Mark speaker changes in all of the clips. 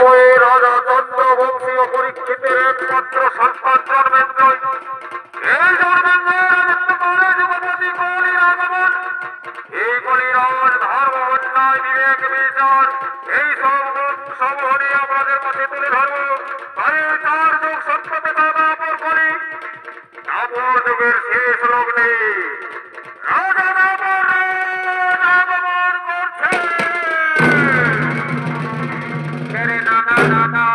Speaker 1: সময়ে রাজা চন্দ্রবংশীয় পরীক্ষিতের একমাত্র সন্তান জন্মেন্দ্র, এই জন্মেন্দ্রের যুবপতি কলির আগমন, এই কলিরাজ ধর্ম অন্যায় বিবেক বিচার এই সব গুণ সমূহ নিয়ে আমাদের কাছে তুলে ধরবো। আরে 4 যুগ সত্যপিতা দাপর কলি, দাপর যুগের শেষ লগ্নে রাজা দাপর আগমন করছে। নানা নানা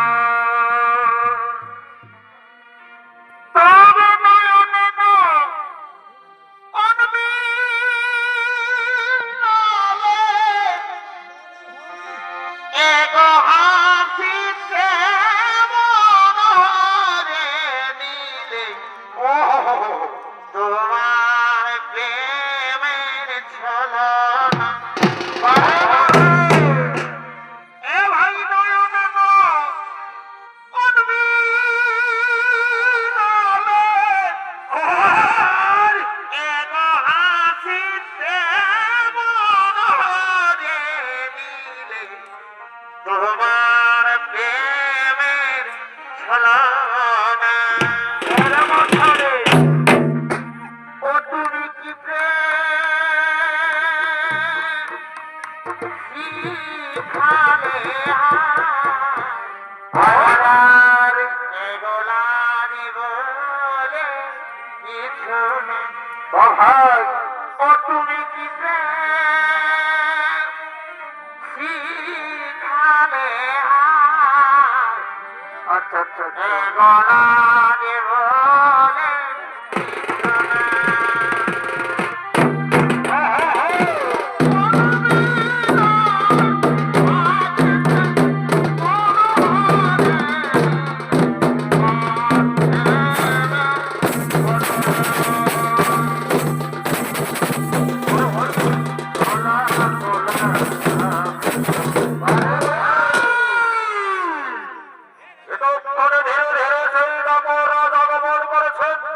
Speaker 1: আচ্ছা আচ্ছা ধীরে ধীরে সেই দাপর রাজ আগমন করেছেন।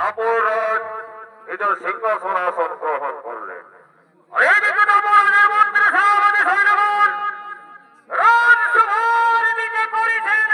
Speaker 1: দাপরাজ নিজের সিংহাসন আসন গ্রহণ করলেন। আর এদিকে দাপরাজের মন্ত্রী সভাপতি সৈন্যগণ রাজসভার দিকে করেছেন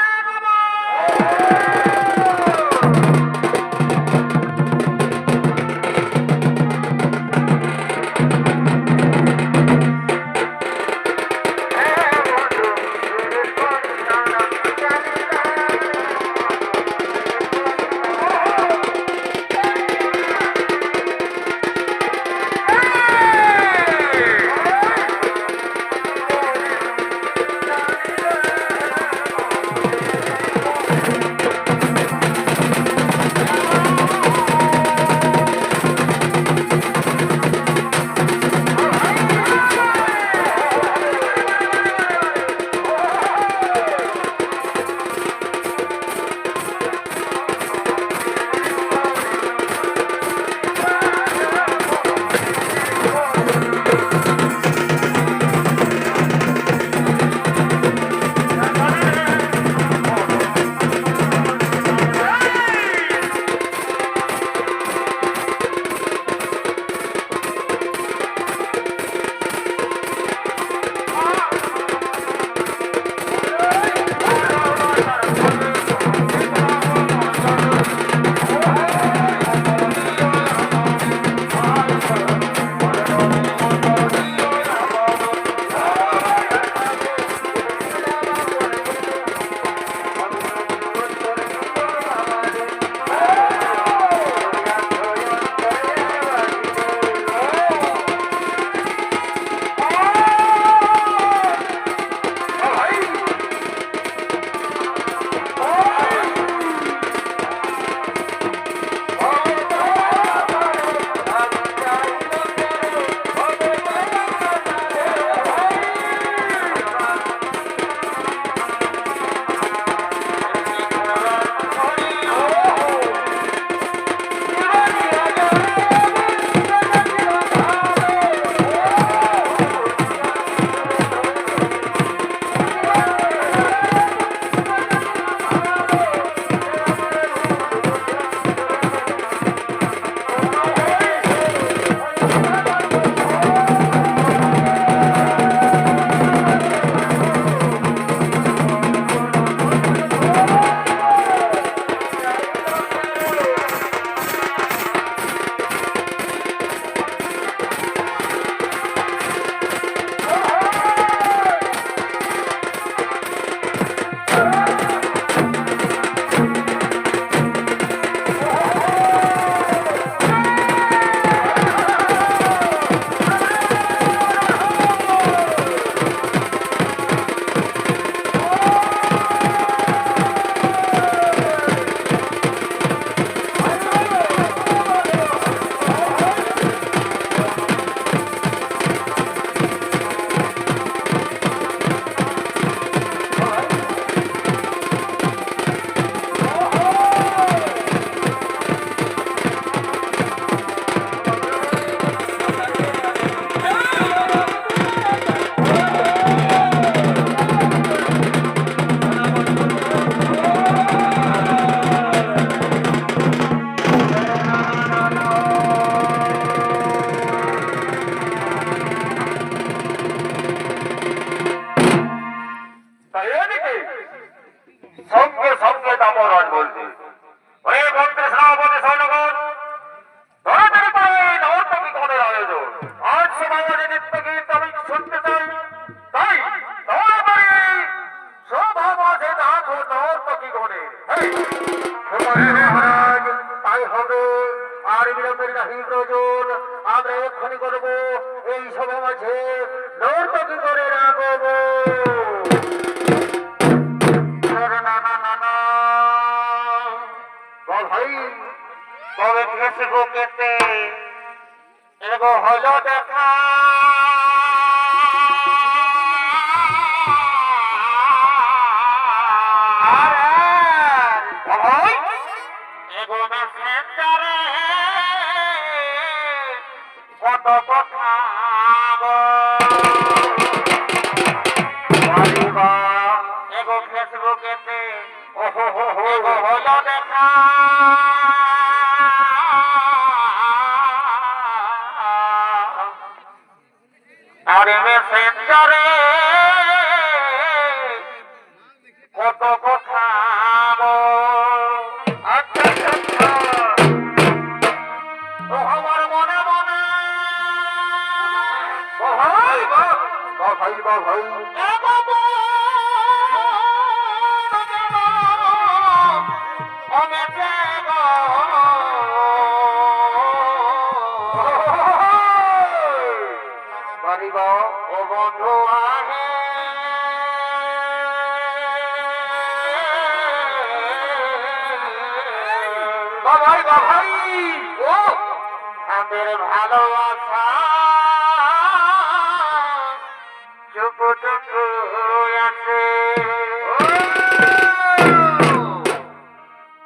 Speaker 1: সঙ্গে সঙ্গে দাপরাজ বলছে, ওরে মন্ত্রী সভাপতি সৈন্যগণ, তাড়াতাড়ি পারে নর্তকী গণের আয়োজন। আজ সমাজে নৃত্যগীত আমি শুনতে চাই, তাই তাড়াতাড়ি সভা মাঝে ডাকো নর্তকী গণের। মহারাজ, তাই হবে, আর বিলম্বের নাহি প্রয়োজন। আমরা এক্ষুনি করবো এই সভা মাঝে নর্তকী গণের আগমন। তবে ফেসবুকেতে এগো হলো দেখা, এগো মেসেঞ্জারে কত কথা এগো ফেসবুকেতে এগো হলো দেখা। সেঞ্চারে কত কথা আচ্ছা আচ্ছা ও আমার মনে মনে ভাই ভাই ও বন্ধু আহে ভাই ভাই ও আমাদের ভালোবাসা চুপ চুপ আছে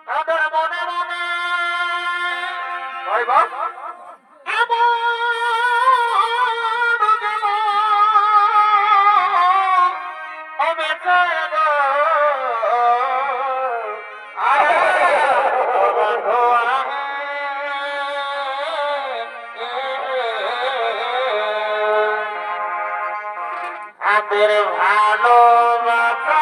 Speaker 1: তাদের মনে মনে ভাই ভাই আমাদের ভালোবাসা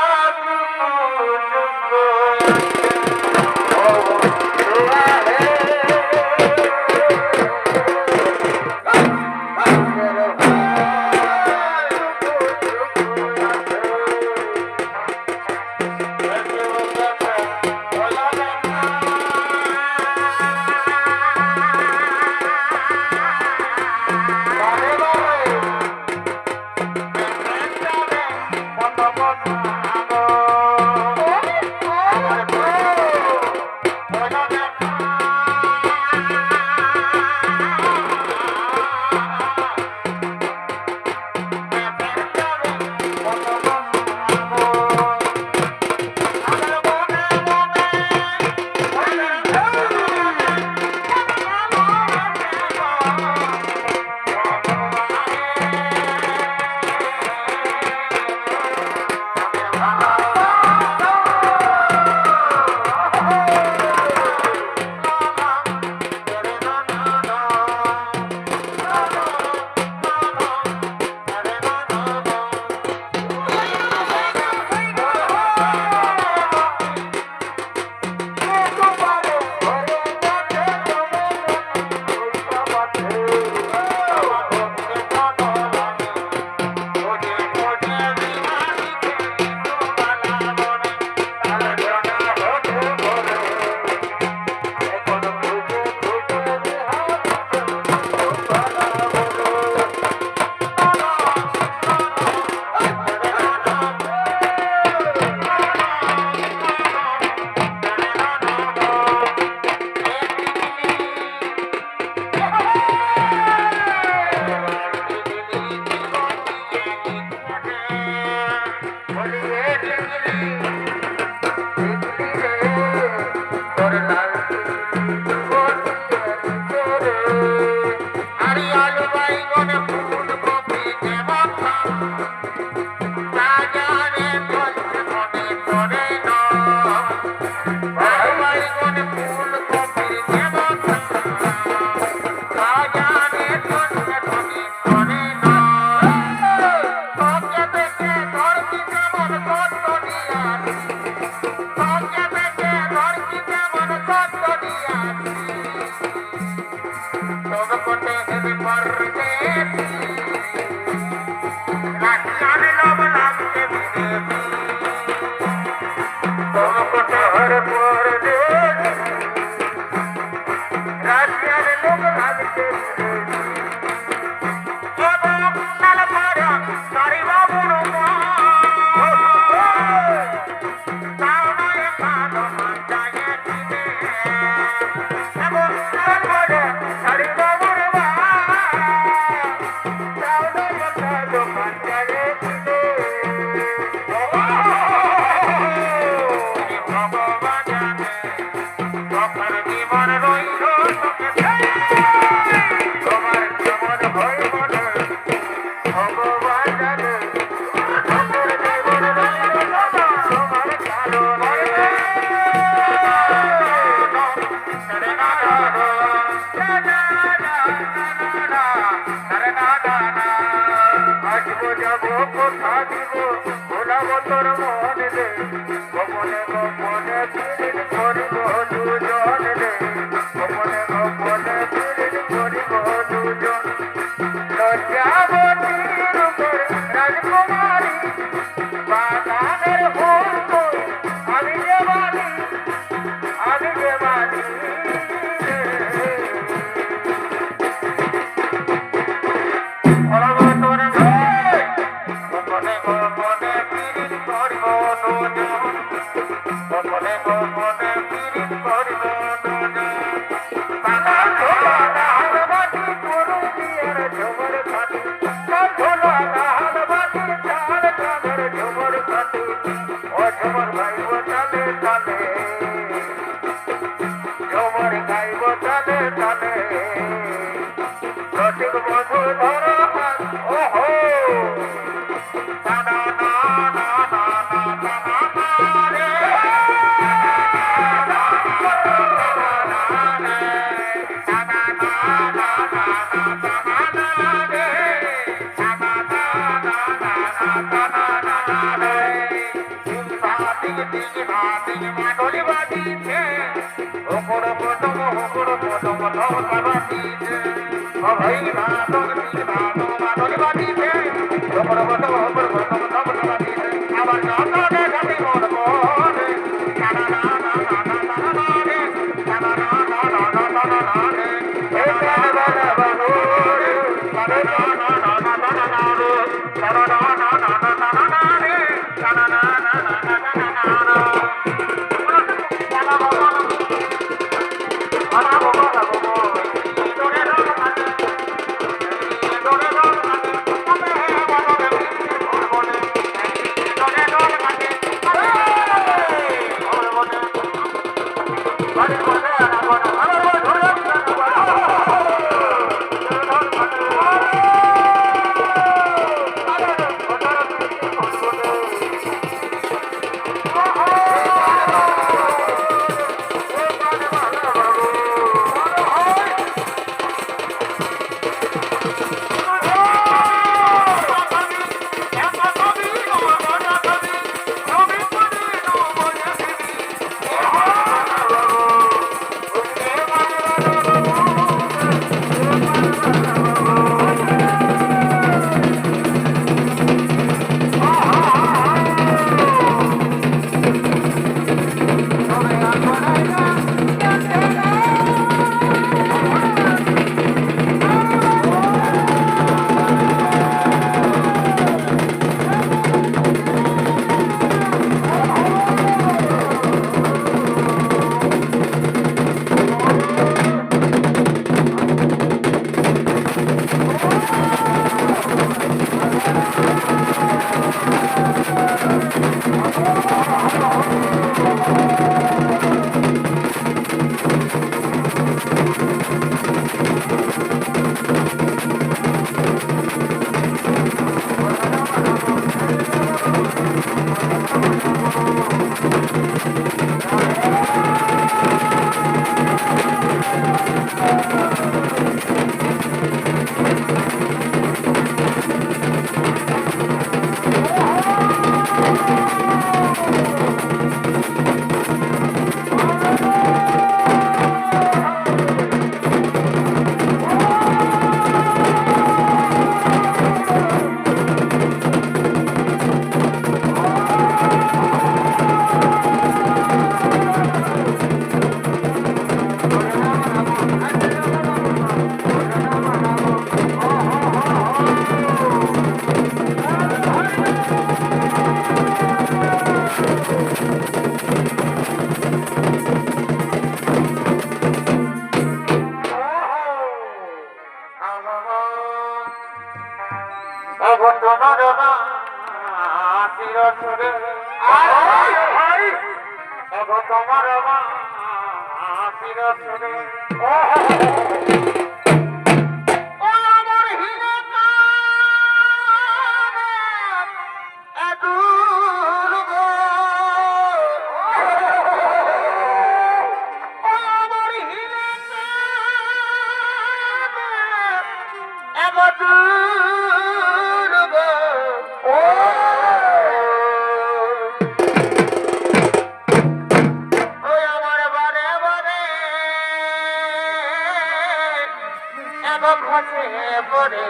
Speaker 2: গো খসে পড়ে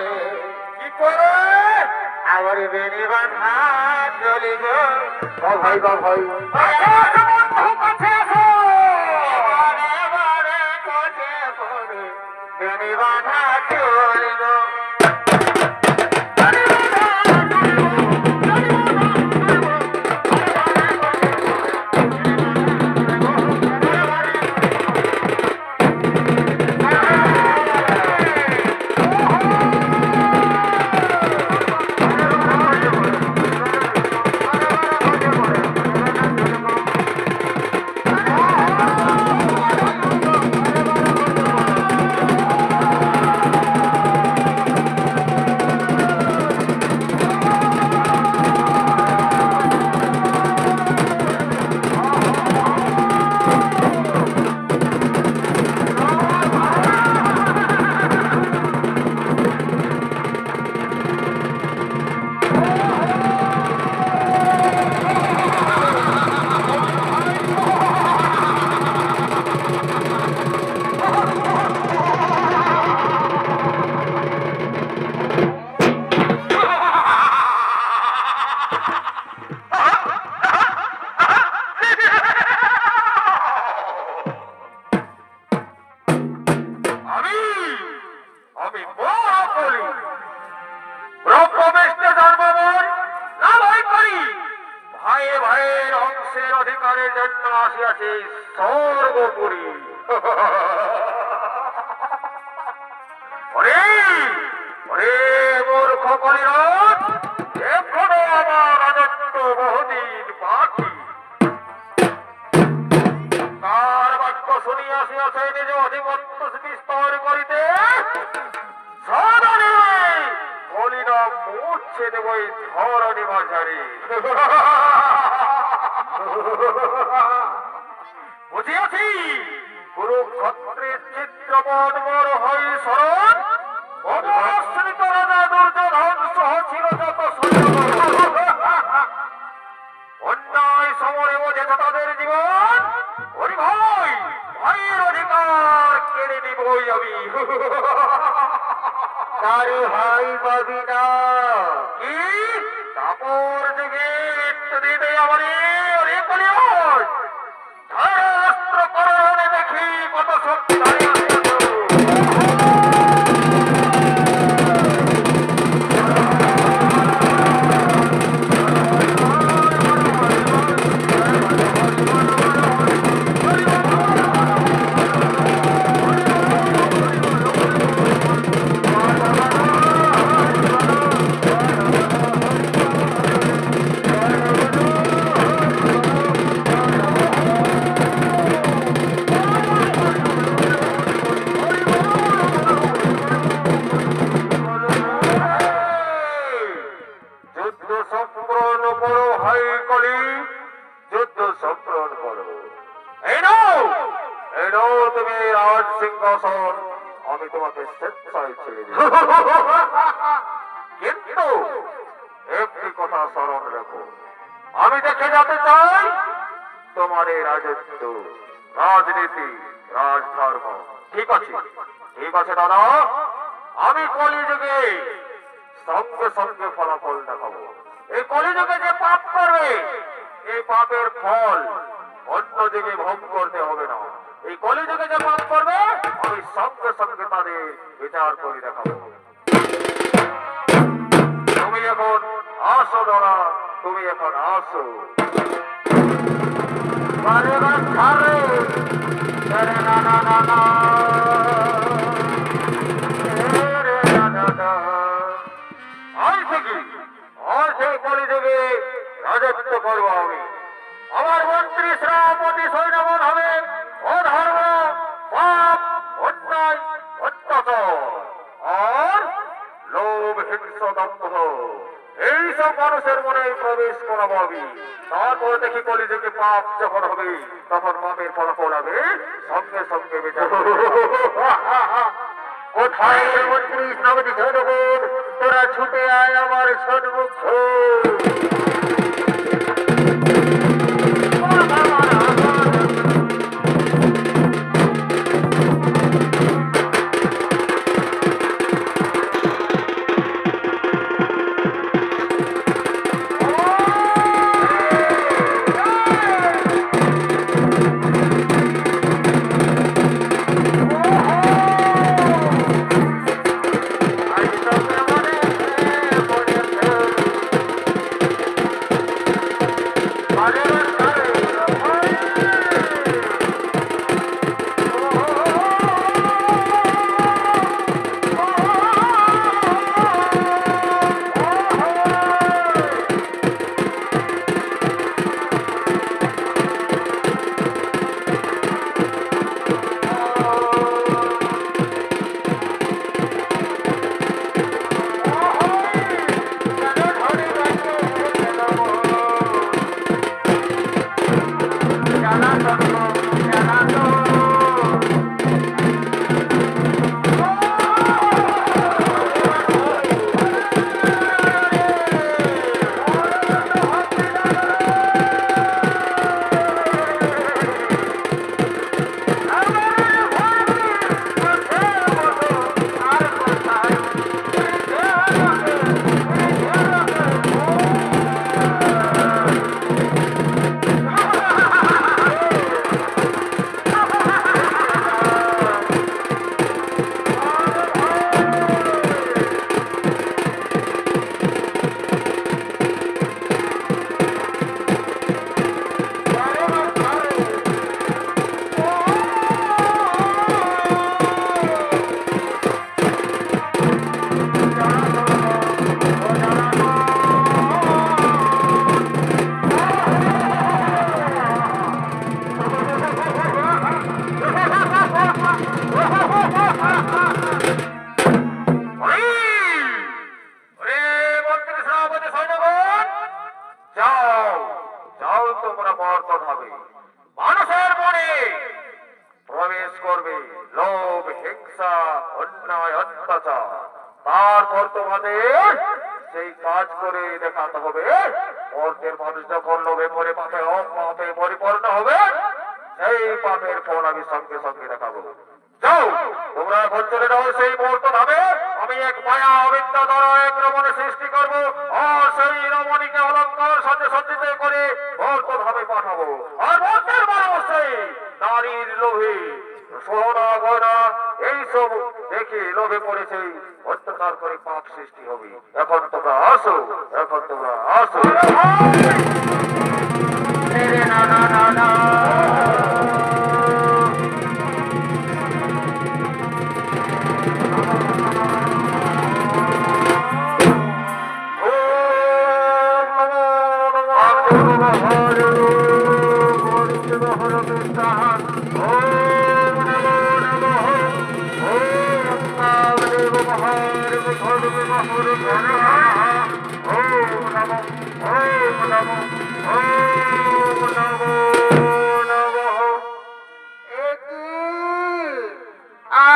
Speaker 1: কি করে
Speaker 2: আমার বেনি বাঁধা চলে গো
Speaker 1: ভাই ভাই
Speaker 2: বন্ধু কাছে আসো বারে বারে খসে পড়ে বেনি বাঁধা চলে গো
Speaker 1: আমি বড় বলি ব্রহ্মবেষ্টে জন্মময় লালয় করি ভাইয়ে ভাইয়ের অংশের অধিকারের জন্য আসিয়াছি স্বর্গপুরী ওরে ওরে মূর্খ কলিরথ এখনো আমার রাজত্ব বহুদিন বাকি কার বাক্য শুনিয়া আসিয়াছে নিজ অধিপত্য বিস্তার করিতে সাধনে কলিরা মুছে দেব এই ধরণী মাঝারি বুঝিয়াছি কুরুক্ষেত্রের চিত্রপট বড় হই স্মরণ অবস্থিত রাজা দুর্যোধন সহ ছিল যত অন্যায় সমরে বোঝেছে তাদের জীবন ওরে ভাই ভাইয়ের অধিকার কেড়ে নিবই আমি
Speaker 2: তারে ভাই পাবি না
Speaker 1: কি কাপড় যুগে দিতে আমারে ওরে কলিয়র অস্ত্র করণে দেখি কত শক্তি দাঁড়িয়ে যুদ্ধ সম্পূর্ণ করো ভাই কলি যুদ্ধ সম্পূর্ণ করো এই নাও তুমি রাজ সিংহাসন আমি তোমাকে স্বেচ্ছায় ছেড়ে দিই কিন্তু একটি কথা স্মরণ রাখো আমি দেখে যেতে চাই তোমার এই রাজত্ব রাজনীতি রাজধর্ম ঠিক আছে দাদা আমি কলিযুগে সঙ্গে সঙ্গে ফলাফল দেখাবো এই কলিযুগে যে পাপ করবে এই পাপের ফল অন্য যুগে ভোগ করতে হবে না এই কলিযুগে যে পাপ করবে আমি সঙ্গে সঙ্গে তাদের বিচার করে দেখাবো তুমি এখন আসো দাদা তুমি এখন আসো কলিযুগে রাজত্ব করবো আমি আমার মন্ত্রী শ্রাবতী সৈন্যবধ হবে অধর্ম পাপ অন্যায় অত্যাচার আর লোভ হিংসা দম্ভ এইসব মানুষের মনে প্রবেশ করাবো আমি তারপর দেখি কলিযুগে পাপ যখন হবে তখন পাপের ফলাফল হবে সঙ্গে সঙ্গে বিচার কোথায় মন্ত্রী শ্রাবতী সৈন্যবধ তোরা ছুটে আয় আমার সন্মুখ হিংসা অন্যায় অত্যাচার, তারপর তোমাদের সেই কাজ করে দেখাতে হবে। অর্থের মানুষ যখন লোভে পড়ে পাপে পাপে পরিপূর্ণ হবে, সেই পাপের ফল আমি সঙ্গে সঙ্গে দেখাবো। যাও, তোমরা এখন চলে যাও সেই মুহূর্ত ধামে। আমি এক মায়া অবিদ্যা দ্বারা এক রমণী সৃষ্টি করবো, আর সেই রমণীকে অলঙ্কার সাথে সজ্জিত করে মুহূর্ত ধামে পাঠাবো। আর মুহূর্তের মানুষ সেই নারীর লোভে সোনা গয়না এইসব দেখে লোভে পড়েছে, অত্যাচার করে পাপ সৃষ্টি হবে। এখন তোমরা আসো, এখন তোমরা আসো।
Speaker 2: না না না না,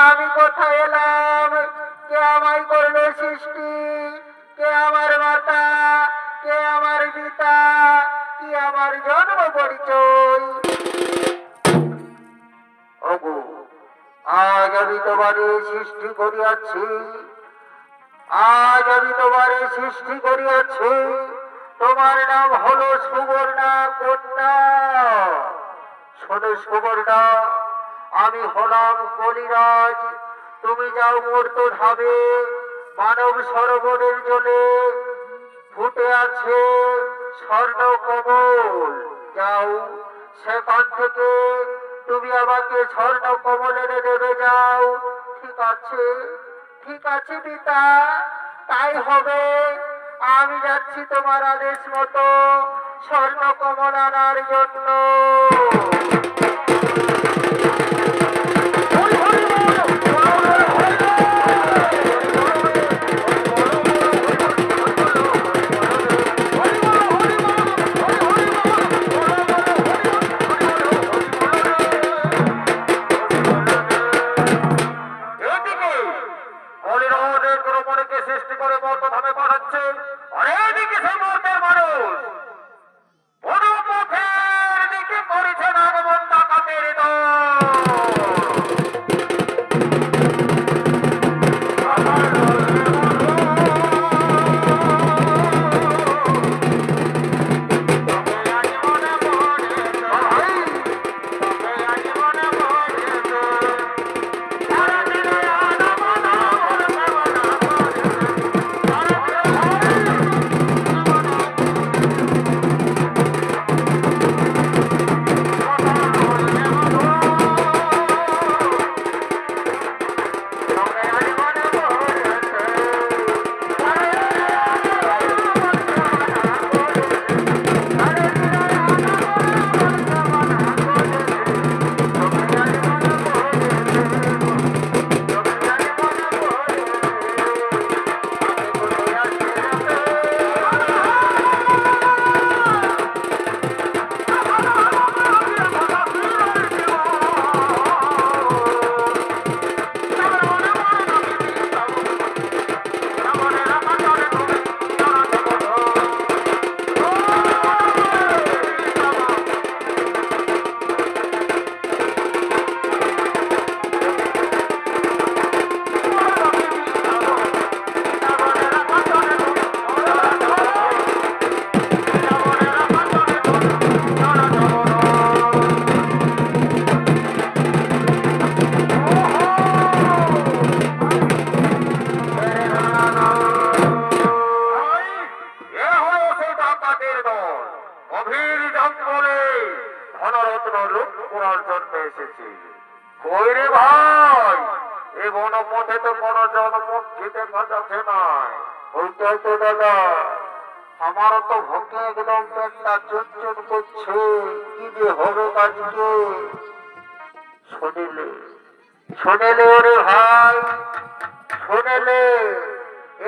Speaker 2: আমি কোথায় এলাম? কে আমায় করলো সৃষ্টি? কে আমার মাতা? কে আমার পিতা? কি আমার জন্ম পরিচয়? ওগো, আজ আমি তোমারে সৃষ্টি করিয়াছি, আজ আমি তোমারে সৃষ্টি করিয়াছি। তোমার নাম হলো সুবর্ণা কন্যা। শোনো সুবর্ণা, আমি হলাম কলিরাজ। তুমি যাও মূর্ত ধামে, মানব সরোবরের জলে ফুটে আছে স্বর্ণ কমল। যাও, সেখান থেকে তুমি আমাকে স্বর্ণ কমল এনে দেবে। যাও। ঠিক আছে, ঠিক আছে পিতা, তাই হবে। আমি যাচ্ছি তোমার আদেশ মতো স্বর্ণ কমল আনার জন্য।
Speaker 1: এদিকে কলিরাজ এক রমণীকে সৃষ্টি করে মর্ত ধামে পাঠাচ্ছে, আর এদিকে সেই মর্তের মানুষ পদপথের দিকে করেছেন আগমন ডাকাতের দল। গভীর জঙ্গলে ধনরত্ন লুট করার জন্য এসেছি। কই রে ভাই, এ বনপথে তো কোনো জনপক্ষী দেখা যাচ্ছে না।
Speaker 2: ওইটাই তো দাদা, আমারও তো ভোগে একদম পেটটা চুনচুন করছে। কি যে হবে আজকে? শুনিলে শুনিলে ওরে ভাই, শুনিলে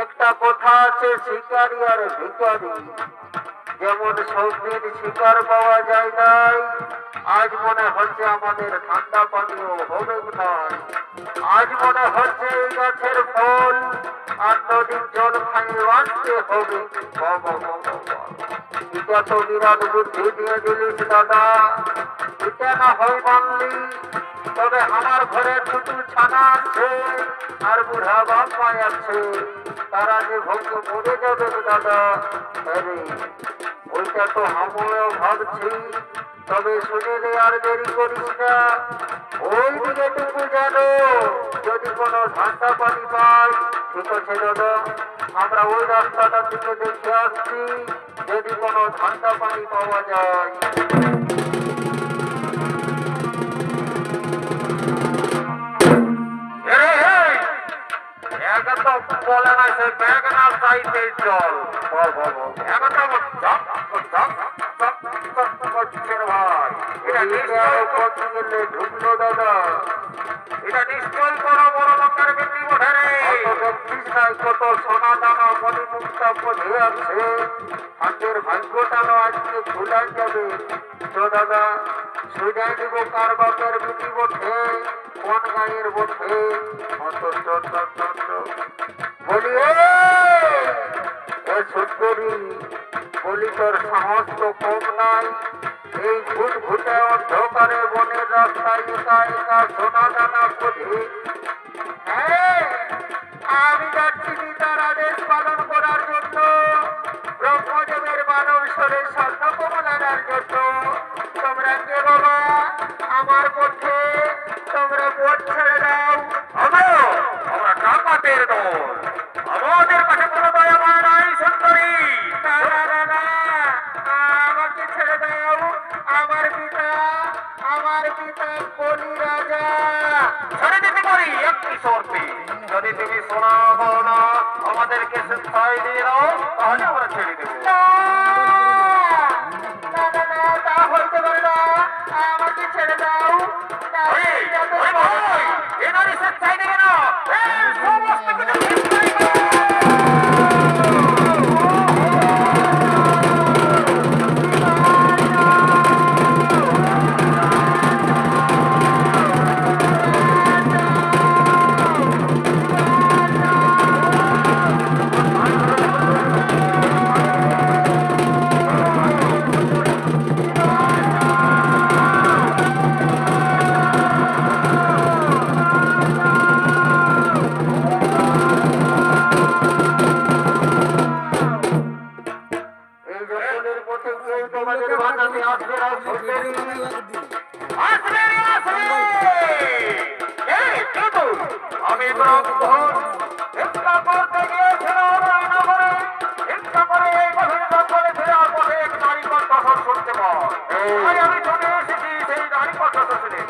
Speaker 2: একটা কথা আছে, শিকারি আর ভিখারি। যেমন সবদিন শিকার পাওয়া যায় নাই, আজ মনে হচ্ছে আমাদের ঠান্ডা পানীয় হবে না। আজ মনে হচ্ছে এই গাছের ফল আর নদীর জল খাইয়ে বাঁচতে হবে। এটা তো বিরাট বুদ্ধি দিয়ে দিলিস দাদা, এটা না হয় মানলি, তবে আমার ঘরে দুটো ছানা আছে আর বুড়া বাপ মাই আছে, তারা যে ভক্ত মরে যাবে দাদা। আরে ওইটা তো আমিও ভাবছি, তবে শুনে রে আর দেরি করিস না। ওই দিকেটুকু জানো যদি কোনো ঠান্ডা পানি পাই, ঠিক আছে দাদা, আমরা ওই রাস্তাটা থেকে দেখে আসছি, যদি কোনো ঠান্ডা পানি পাওয়া যায়।
Speaker 1: একদম বলে না সে বেগনা চাইতে জল একদম করছে রে ভাই। এটা নিশ্চয়
Speaker 2: ঢুকলো দাদা,
Speaker 1: এটা নিশ্চয়ই কোনো বড় লোকের বেটি বটে রে।
Speaker 2: দেখছিস না কত সোনা দানা মণিমুক্তা পড়ে আছে, হাতের ভাগ্যটানো আজকে ভুলাই যাবে। তো দাদা সুজাই দিব কার বাপের বেটি বটে, কোন গাঁয়ের বটে। বলি এ সুন্দরী, বলি তোর সাহস তো কম নাই, এই ঘুট ঘুটে অন্ধকারে বনের রাস্তায় একা একা সোনা দানা পড়ে। হ্যাঁ, আমি যাচ্ছি পিতার আদেশ পালন করার জন্য, ব্রহ্মদেবের মানব স্বরের স্বর্ণকমল আনার জন্য। তোমরা কে বাবা আমার পক্ষে, তোমরা ভোট ছেড়ে দাও।
Speaker 1: আমরা ডাকাতের দল, আমাদের কাছে কোনো দয়া মায়া নাই সুন্দরী।
Speaker 2: না না না না, আমাকে ছেড়ে দাও। আমার পিতা বলি রাজা।
Speaker 1: ছেড়ে দিতে পারি একটি শর্তে, যদি তুমি শোনাবো না আমাদেরকে স্বেচ্ছায় দিয়ে দাও, তাহলে আমরা ছেড়ে দেবো।
Speaker 2: না না না না, তা হইতে পারে না, আমাকে ছেড়ে দাও।
Speaker 1: এনারই স্বেচ্ছায় দেবে না, সমস্ত কিছু স্বেচ্ছায় দাও। আমি ব্রাহ্মণ, ভিক্ষা করতে গিয়েছিলাম ওই নগরে। ভিক্ষা করে এই গভীর জঙ্গলে ফেরার পথে এক নারী কণ্ঠস্বর শুনতে পাই। তাই আমি চলে এসেছি সেই নারী কণ্ঠস্বর শুনে।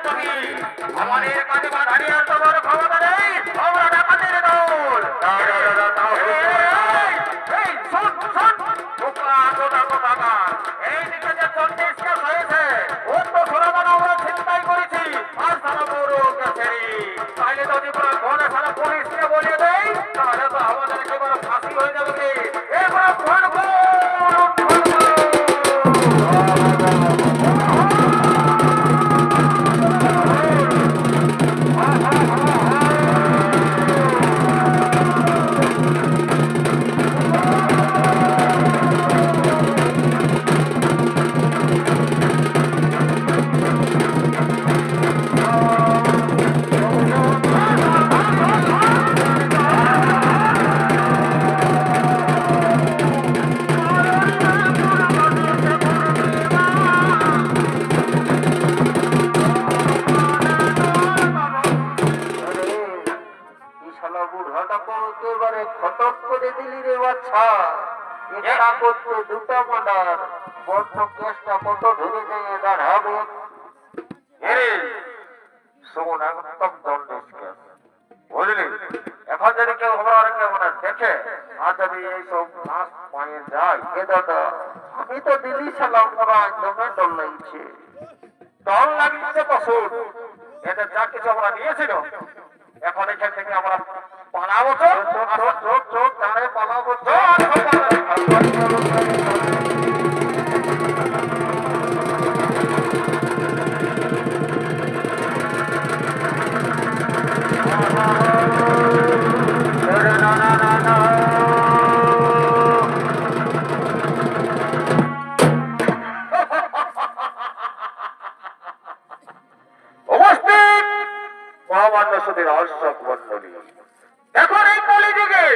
Speaker 1: তুমি আমাদের কাছে বা দাঁড়িয়ে তোমার ক্ষমতা নেই, আমরা ডাকাতের দল। এই দিকে যে চল্লিশ কেস হয়েছে, ওর তো সোনাদানা আমরা চিন্তাই করেছি, আর সারা বড় গেছে। তাইলে যদি কোনো ঘরে সারা পুলিশকে বলে দেয়, তাহলে তো আমাদের একেবারে ফাঁসি হয়ে যাবে। এবার ফোন
Speaker 2: একেবারে খতম করে দিলি রে বাচ্চা। এটা করতে দুটো মার্ডার, বন্ধ কেসটা কত ধরে যায় দাঁড়াবে।
Speaker 1: শোন, একদম দণ্ডেশ কেস, বুঝলি? এখন যদি কেউ আমাকে মানে দেখে আর যদি এইসব মাছ পায়ে যায়,
Speaker 2: এ দাদা আমি তো দিল্লি সালাম করা একদমই ডর লাগছে।
Speaker 1: দল লাগিয়েছে বছর, এদের যা কিছু আমরা নিয়েছিল, এখন এখান থেকে আমরা পালাবো।
Speaker 2: চোখ দাঁড়ে পালাবো।
Speaker 1: সুধীর দর্শক মন্ডলী, এখন এই কলিযুগে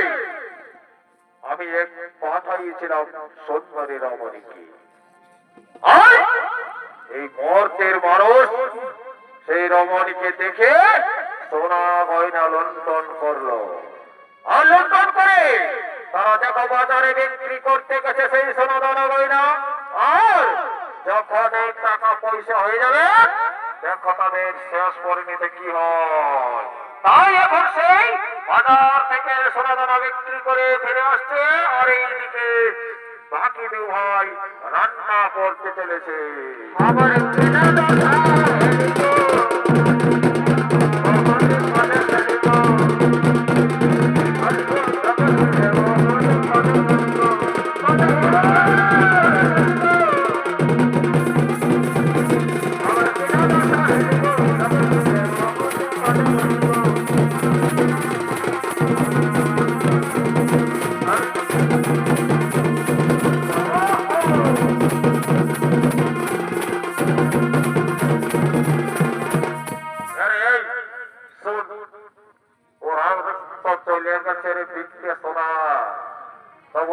Speaker 1: আমি এক পাঠাইছিলাম সুন্দরী রমণীকে। আর এই মুহূর্তের মানুষ সেই রমণীকে দেখে সোনা গয়না লুণ্ঠন করলো। আর লুণ্ঠন করে তারা দেখো বাজারে বিক্রি করতে গেছে সেই সোনা দানা গয়না। আর যখন এই টাকা পয়সা হয়ে যাবে দেখো তাদের শেষ পরিণতি কি হয়। তাই এখন সেই বাজার থেকে সোনা দানা বিক্রি করে ফিরে আসছে, আর এইদিকে বাকি দুই ভাই রান্না করতে চলেছে।
Speaker 2: আমার কেনা দাদা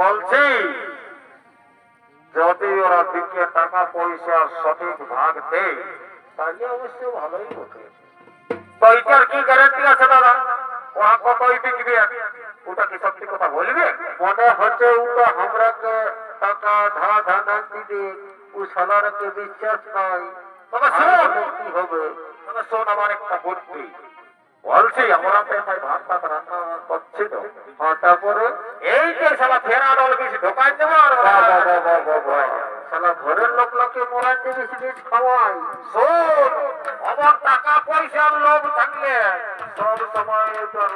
Speaker 1: বলছি যদি ওরা দিকে টাকা পয়সা সঠিক ভাগ দেয় তাহলে অবশ্য ভালোই হতো। তো এটার কি গ্যারান্টি আছে দাদা? ওরা কতই বিকবে? ওটা কি সত্যি কথা বলবে?
Speaker 2: মনে হচ্ছে ওটা আমরাকে টাকা ধানা দিবে, ও সালারকে বিশ্বাস নাই।
Speaker 1: তবে শোন
Speaker 2: কি হবে?
Speaker 1: তবে শোন আমার একটা বুদ্ধি বলছি। আমরা তো এখানে ভাত টাত রান্না করছি তো,
Speaker 2: তারপরে
Speaker 1: এই যে সালা ফেরা ডল বেশি ঢোকাই দেবো। আর
Speaker 2: সালা ঘরের লোককে মোরান দিয়ে বেশি খাওয়াই।
Speaker 1: শোন আমার টাকা পয়সার লোভ থাকলে সব সময় তোর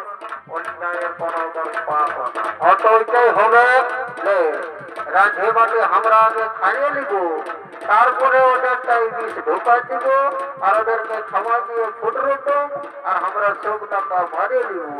Speaker 1: অন্যায়ের কোনো পাপ হবে।
Speaker 2: অত ওইটাই হবে, রাঁধে বাটে আমরা আগে খাইয়ে নিব, তারপরে ওদেরটা বিষ ঢোকাই দিব, আর ওদেরকে ক্ষমা দিয়ে ফুটরুট, আর আমরা সব টাকা মারিয়ে নিব।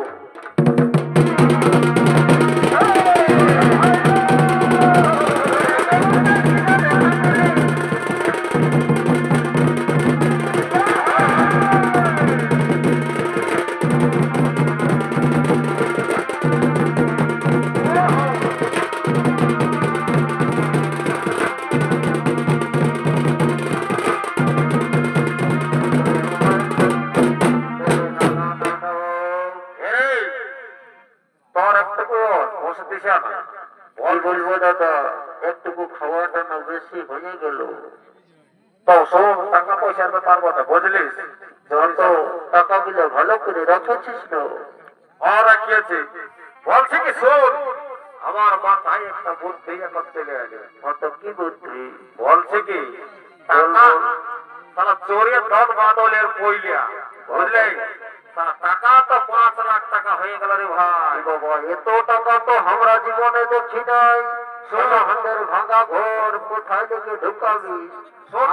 Speaker 2: বলবো দাদা, একটুকু খাওয়াটা না বেশি হয়ে গেল।
Speaker 1: তো শোন টাকা পয়সার ব্যাপার কথা বুঝলিস?
Speaker 2: যত টাকাগুলো ভালো করে রাখেছিস না?
Speaker 1: আর রাখিয়েছি। বলছি কি শোন আমার মাথায় একটা বুদ্ধি এখন চলে আসে।
Speaker 2: অত কি বুদ্ধি?
Speaker 1: বলছে কি টাকা তারা চোরের ধন বাদলের পইলিয়া বুঝলে, টাকা তো 5 লাখ টাকা হয়ে গেল রে ভাই।
Speaker 2: বাবা, এত টাকা তো আমরা জীবনে দেখি নাই। সোনা হাতের ভাঙা ঘর কোথায় থেকে ঢুকাবি?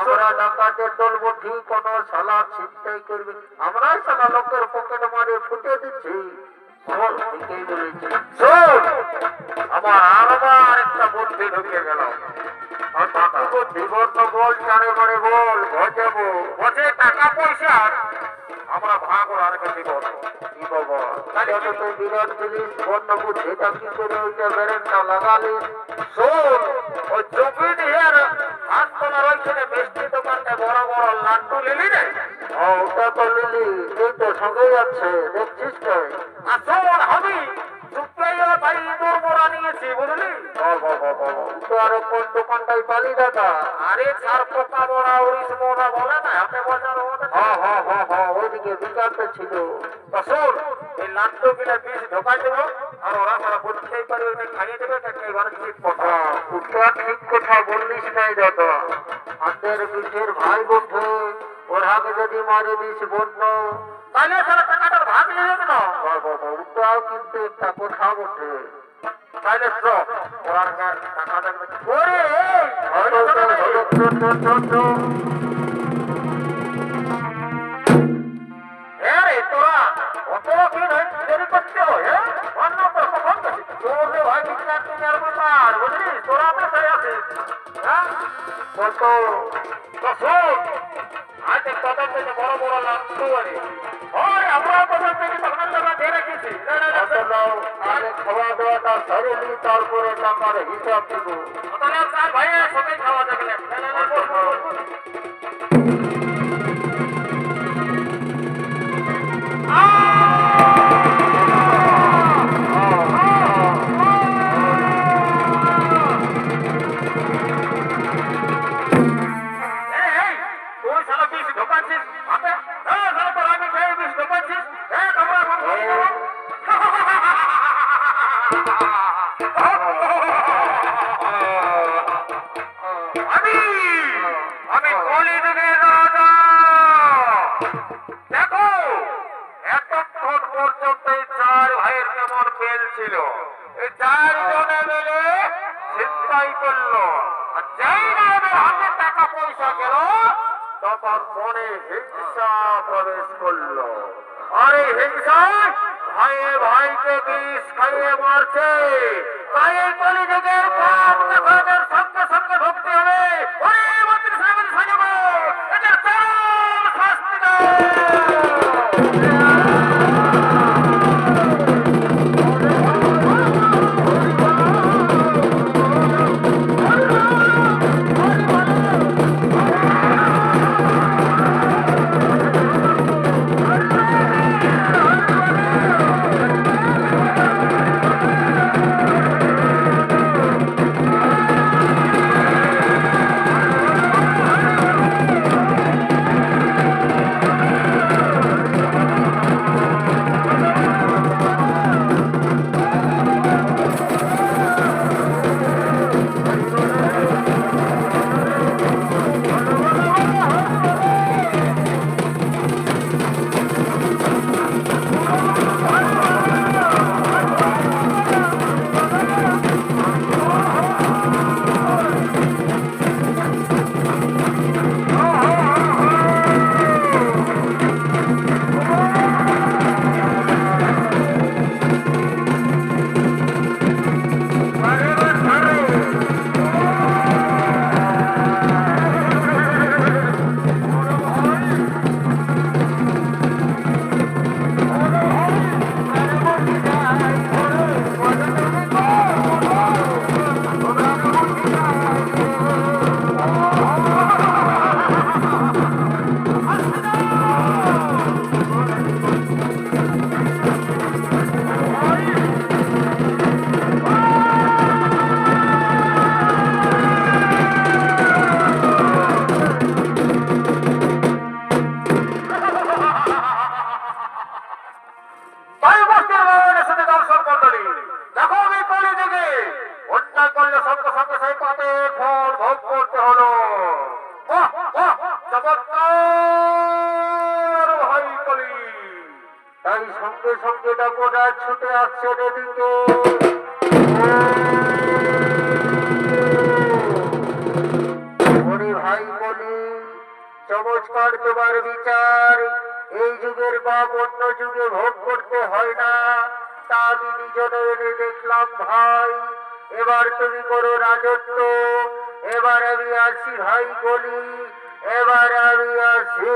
Speaker 2: আমরা ডাকাতের দলবো ঠিক, কোন শালা ছিনতাই করবে, আমরাই শালা লোকের পকেট মারে ফুটে দিচ্ছি। ঠিকই বলেছি।
Speaker 1: শোন আমার আবার একটা বুদ্ধি ঢুকে গেল।
Speaker 2: জীবন তো বল, চারে মারে বল, ভজাবো।
Speaker 1: বলছে টাকা পয়সা আমরা ভাগ আর দিব।
Speaker 2: কি বাবা, তাহলে তো বিরাট জিনিস বন্য বুদ্ধিটা কি করে ওইটা বেরেন্টা লাগালি?
Speaker 1: শোন ওই চোখে দিয়ে হাত তোলার ওইখানে মিষ্টি দোকানটা বড় বড় লাড্ডু নিলি রে।
Speaker 2: ওটা তো লিলি, এই তো সঙ্গেই আছে, দেখছিস তো?
Speaker 1: আর শোন আমি চুপটাইয়া ভাই ইঁদুর মোড়া নিয়েছি বুঝলি।
Speaker 2: তো আরো কোন দোকানটাই পালি দাদা?
Speaker 1: আরে ছার পোকা মোড়া উড়িস মোড়া বলে না হাতে বাজার ওদের।
Speaker 2: ওইদিকে বিকারটা ছিল।
Speaker 1: তো শোন এই লাড্ডু কিনে বীজ ঢোকাই দেবো, আর ওরা সারা বুঝতেই পারে ওইটা খাইয়ে দেবে। একেবারে ঠিক কথা।
Speaker 2: ওটা ঠিক কথা বললিস নাই দাদা। হাতের পিঠের ভাই বন্ধু, ওরাকে যদি মারি দিস বন্য,
Speaker 1: তাহলে সারা টাকাটার ভাগ নিয়ে যাবে না।
Speaker 2: ওটাও কিন্তু একটা কথা বটে।
Speaker 1: তাহলে ওরা টাকা দেবে। ওরে এই তোরা অত কি দেরি করতে হয়? অন্য তো কখন চোরে ভাই বিক্রি নেওয়ার ব্যাপার বুঝলি, তোরা পেশায় আছিস। হ্যাঁ
Speaker 2: কত
Speaker 1: শোন আজ তাদের থেকে বড় বড় লাভ আরে আমরা তো
Speaker 2: সেরেলি তারপরে টাকার হিসাব দিব।
Speaker 1: তাহলে স্যার ভাইয়ের সাথে খাওয়া যাবে না। তুই সারা বিষ ঢোকাচ্ছিস হাতে? হ্যাঁ সারা তোর আমি খেয়ে বিষ ঢোকাচ্ছিস? হ্যাঁ তোমরা আমি কলিযুগের রাজা। দেখো এতক্ষণ পর্যন্ত এই চার ভাইয়ের কেমন বেল ছিল, এই চারজনে মিলে চিন্তাই করলো। আর যেই না ওদের হাতে টাকা পয়সা গেল তখন মনে হিংসা প্রবেশ করলো। আর এই হিংসা ভাইয়ে ভাইকে বিষ খাইয়ে মারছে। তাই এই কলিযুগের পাপ দেখাদের সঙ্গে সঙ্গে ভক্তি হবে। ওরে মন্ত্রী সাহেবের সাজাবো, এদের চরম শাস্তি দাও।
Speaker 2: তাই সঙ্গে সঙ্গে ডাকোটা ছুটে আসছে এদিকে। ওরে ভাই বলি, চমৎকার তোমার বিচার। এই যুগের বাপ অন্য যুগে ভোগ করতে হয় না, তা আমি নিজ নয়নে দেখলাম ভাই। এবার তুমি করো রাজত্ব। এবার আমি আসি ভাই বলি, এবার আমি আসি।